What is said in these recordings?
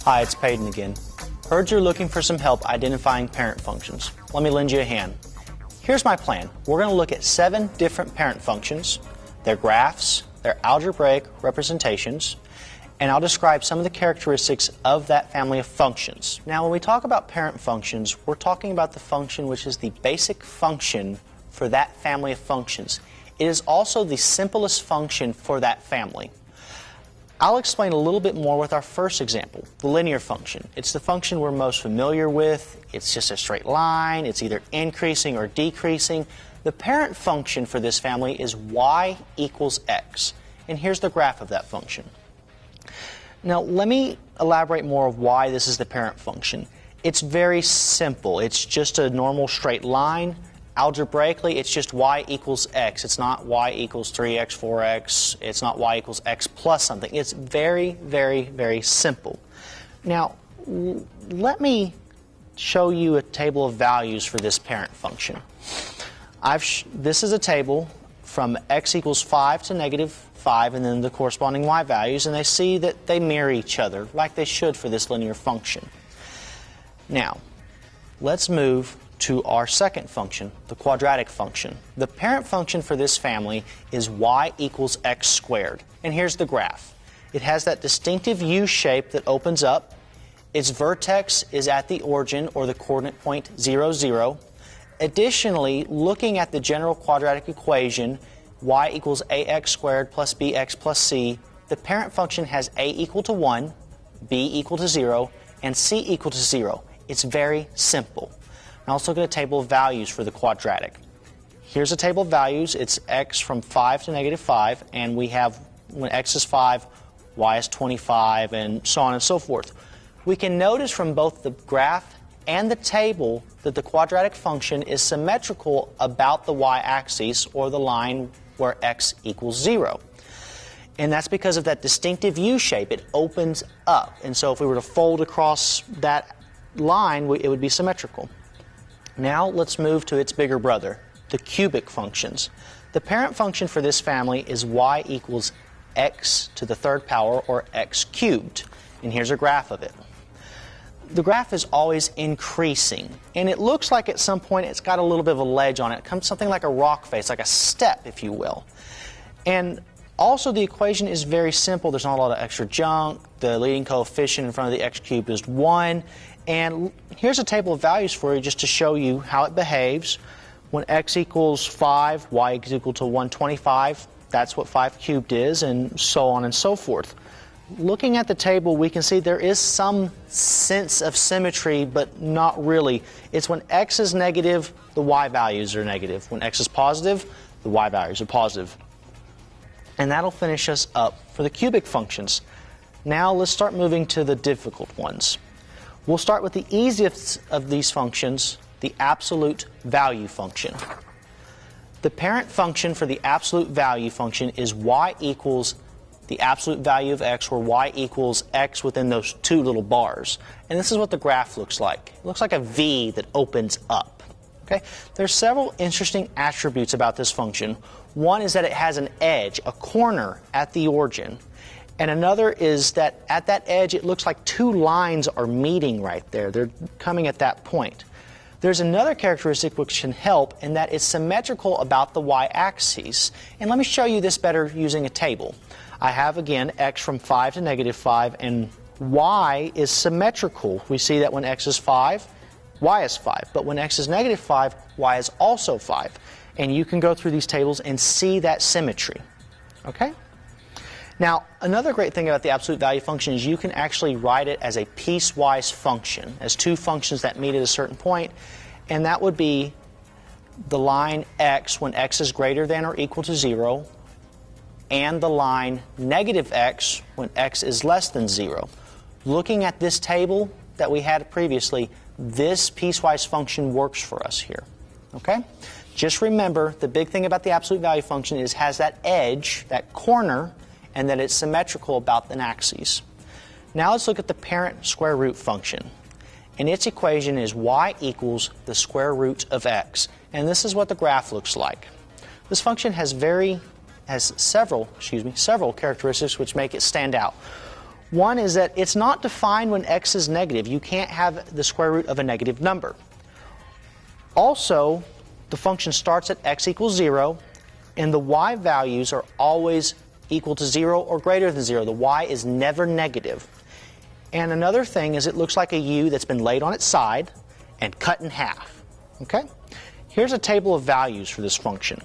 Hi, it's Peyton again. Heard you're looking for some help identifying parent functions. Let me lend you a hand. Here's my plan. We're going to look at 7 different parent functions, their graphs, their algebraic representations, and I'll describe some of the characteristics of that family of functions. Now, when we talk about parent functions, we're talking about the function which is the basic function for that family of functions. It is also the simplest function for that family. I'll explain a little bit more with our first example, the linear function. It's the function we're most familiar with. It's just a straight line. It's either increasing or decreasing. The parent function for this family is y equals x. And here's the graph of that function. Now, let me elaborate more of why this is the parent function. It's very simple. It's just a normal straight line. Algebraically, it's just y equals x. It's not y equals 3x, 4x. It's not y equals x plus something. It's very, very, very simple. Now, let me show you a table of values for this parent function. This is a table from x equals 5 to negative 5, and then the corresponding y values, and they see that they mirror each other, like they should for this linear function. Now, let's move to our second function, the quadratic function. The parent function for this family is y equals x squared. And here's the graph. It has that distinctive U shape that opens up. Its vertex is at the origin, or the coordinate point 0, 0. Additionally, looking at the general quadratic equation, y equals ax squared plus bx plus c, the parent function has a equal to 1, b equal to 0, and c equal to 0. It's very simple. Now let's look at a table of values for the quadratic. Here's a table of values. It's x from 5 to negative 5, and we have, when x is 5, y is 25, and so on and so forth. We can notice from both the graph and the table that the quadratic function is symmetrical about the y-axis, or the line where x equals 0. And that's because of that distinctive U shape. It opens up. And so if we were to fold across that line, it would be symmetrical. Now let's move to its bigger brother, the cubic functions. The parent function for this family is y equals x to the third power, or x cubed. And here's a graph of it. The graph is always increasing, and it looks like at some point it's got a little bit of a ledge on it. It comes something like a rock face, like a step, if you will. And also the equation is very simple. There's not a lot of extra junk. The leading coefficient in front of the x cubed is 1. And here's a table of values for you just to show you how it behaves. When x equals 5, y is equal to 125. That's what 5 cubed is, and so on and so forth. Looking at the table, we can see there is some sense of symmetry, but not really. It's when x is negative, the y values are negative. When x is positive, the y values are positive. And that'll finish us up for the cubic functions. Now let's start moving to the difficult ones. We'll start with the easiest of these functions, the absolute value function. The parent function for the absolute value function is y equals the absolute value of x, where y equals x within those 2 little bars. And this is what the graph looks like. It looks like a V that opens up. Okay? There's several interesting attributes about this function. One is that it has an edge, a corner at the origin. And another is that at that edge, it looks like 2 lines are meeting right there. They're coming at that point. There's another characteristic which can help, in that it's symmetrical about the y-axis. And let me show you this better using a table. I have, again, x from 5 to negative 5, and y is symmetrical. We see that when x is 5, y is 5. But when x is negative 5, y is also 5. And you can go through these tables and see that symmetry. Okay? Now, another great thing about the absolute value function is you can actually write it as a piecewise function, as 2 functions that meet at a certain point, and that would be the line x when x is greater than or equal to 0, and the line negative x when x is less than 0. Looking at this table that we had previously, this piecewise function works for us here. Okay? Just remember, the big thing about the absolute value function is it has that edge, that corner, and that it's symmetrical about the axes. Now let's look at the parent square root function. And its equation is y equals the square root of x. And this is what the graph looks like. This function has several characteristics which make it stand out. One is that it's not defined when x is negative. You can't have the square root of a negative number. Also, the function starts at x equals 0, and the y values are always equal to 0 or greater than 0. The y is never negative. And another thing is it looks like a u that's been laid on its side and cut in half. Okay? Here's a table of values for this function.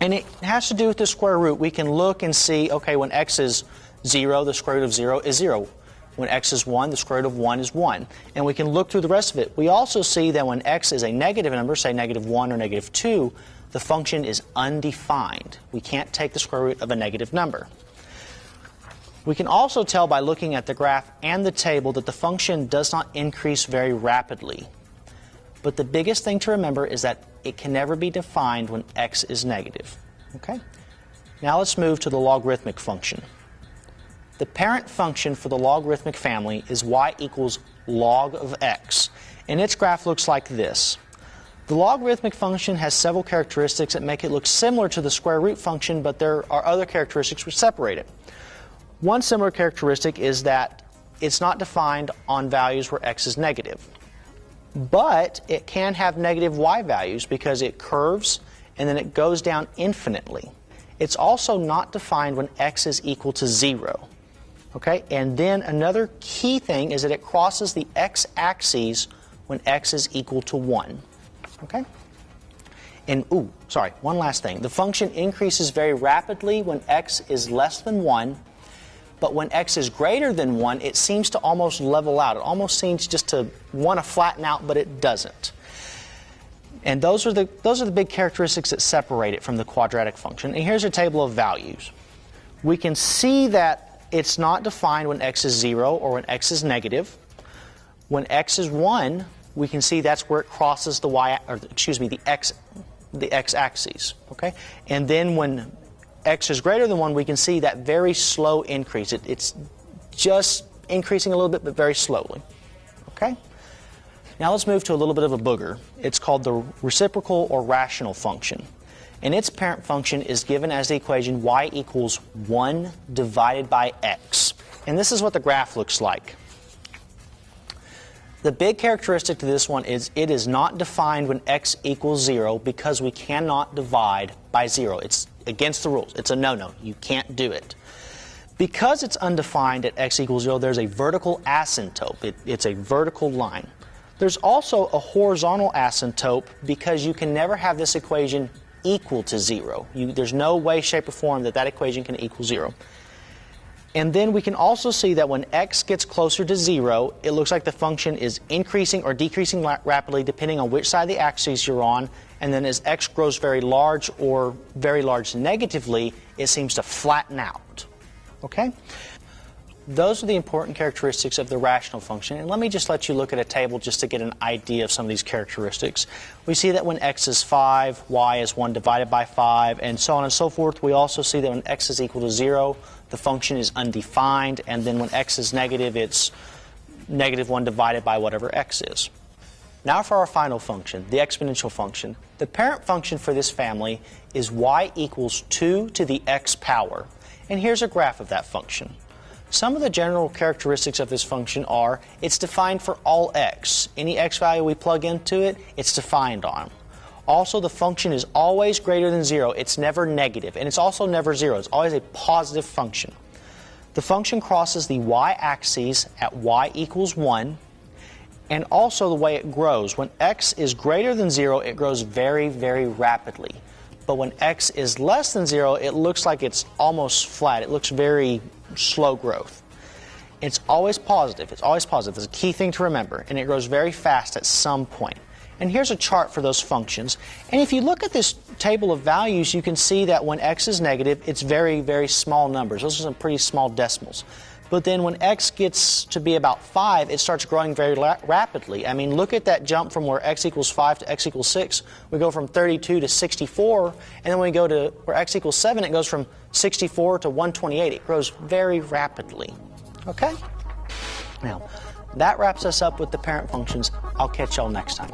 And it has to do with the square root. We can look and see, okay, when x is 0, the square root of 0 is 0. When x is 1, the square root of 1 is 1. And we can look through the rest of it. We also see that when x is a negative number, say negative 1 or negative 2, the function is undefined. We can't take the square root of a negative number. We can also tell by looking at the graph and the table that the function does not increase very rapidly. But the biggest thing to remember is that it can never be defined when x is negative. Okay? Now let's move to the logarithmic function. The parent function for the logarithmic family is y equals log of x, and its graph looks like this. The logarithmic function has several characteristics that make it look similar to the square root function, but there are other characteristics which separate it. One similar characteristic is that it's not defined on values where x is negative. But it can have negative y values because it curves and then it goes down infinitely. It's also not defined when x is equal to 0. Okay? And then another key thing is that it crosses the x-axis when x is equal to 1. Okay? And, one last thing. The function increases very rapidly when x is less than 1, but when x is greater than 1, it seems to almost level out. It almost seems just to want to flatten out, but it doesn't. And those are the big characteristics that separate it from the quadratic function. And here's a table of values. We can see that it's not defined when x is 0 or when x is negative. When x is 1, we can see that's where it crosses the the x-axis. Okay? And then when x is greater than 1, we can see that very slow increase. It's just increasing a little bit, but very slowly. Okay? Now let's move to a little bit of a booger. It's called the reciprocal or rational function. And its parent function is given as the equation y equals 1 divided by x. And this is what the graph looks like. The big characteristic to this one is it is not defined when x equals 0 because we cannot divide by 0. It's against the rules. It's a no-no. You can't do it. Because it's undefined at x equals 0, there's a vertical asymptote. It's a vertical line. There's also a horizontal asymptote because you can never have this equation equal to 0. There's no way, shape, or form that equation can equal 0. And then we can also see that when x gets closer to 0, it looks like the function is increasing or decreasing rapidly depending on which side of the axis you're on. And then as x grows very large or very large negatively, it seems to flatten out. Okay? Those are the important characteristics of the rational function. And let me just let you look at a table just to get an idea of some of these characteristics. We see that when x is 5, y is 1 divided by 5, and so on and so forth. We also see that when x is equal to 0, the function is undefined, and then when x is negative, it's negative 1 divided by whatever x is. Now for our final function, the exponential function. The parent function for this family is y equals 2 to the x power. And here's a graph of that function. Some of the general characteristics of this function are it's defined for all x. Any x value we plug into it, it's defined on. Also, the function is always greater than 0. It's never negative, and it's also never 0. It's always a positive function. The function crosses the y-axis at y equals 1, and also the way it grows. When x is greater than 0, it grows very, very rapidly. But when x is less than 0, it looks like it's almost flat. It looks very slow growth. It's always positive. It's always positive. It's a key thing to remember, and it grows very fast at some point. And here's a chart for those functions. And if you look at this table of values, you can see that when x is negative, it's very, very small numbers. Those are some pretty small decimals. But then when x gets to be about 5, it starts growing very rapidly. I mean, look at that jump from where x equals 5 to x equals 6. We go from 32 to 64, and then when we go to where x equals 7, it goes from 64 to 128. It grows very rapidly. Okay? Now, that wraps us up with the parent functions. I'll catch y'all next time.